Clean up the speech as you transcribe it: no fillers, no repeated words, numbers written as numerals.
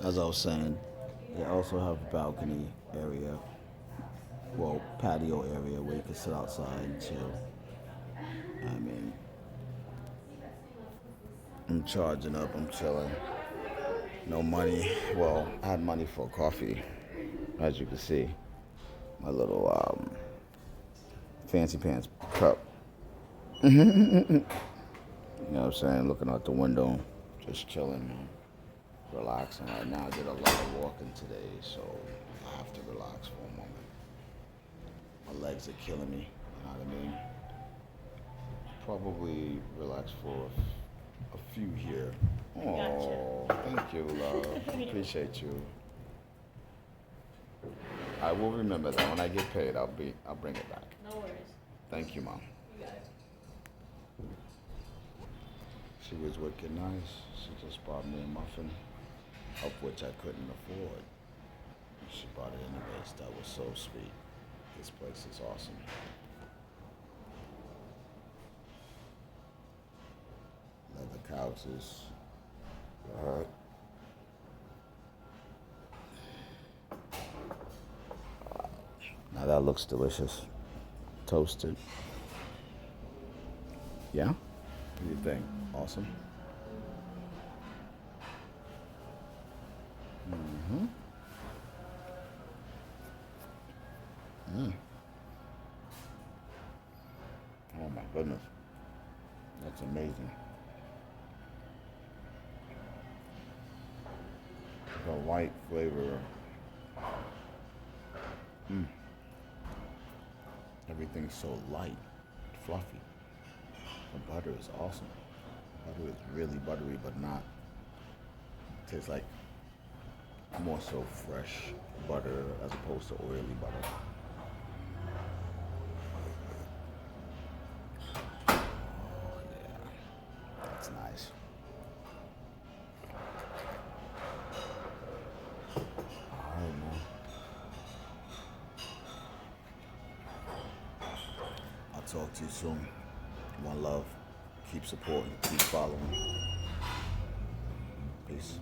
as I was saying, they also have a balcony area, well, patio area where you can sit outside and chill. I mean, I'm charging up, I'm chilling. No money. Well, I had money for coffee, as you can see. My little fancy pants cup. You know what I'm saying? Looking out the window, just chilling, man. Relaxing right now. I did a lot of walking today, so I have to relax for a moment. My legs are killing me, you know what I mean? Probably relax for a few here. Oh, thank you, love. Appreciate you. I will remember that when I get paid. I'll bring it back. No worries. Thank you, mom. You got it. She was wicked nice. She just bought me a muffin, of which I couldn't afford. She bought it anyways. That was so sweet. This place is awesome. Leather couches. Alright. Now that looks delicious. Toasted. Yeah? What do you think? Awesome? Mm-hmm. Mm. Oh my goodness. That's amazing. The white flavor. Mm. Everything's so light, fluffy. The butter is awesome. Butter is really buttery, but not. Tastes like more so fresh butter as opposed to oily butter. Oh yeah, that's nice. All right, man. I'll talk to you soon. One love. Keep supporting. Keep following. Peace.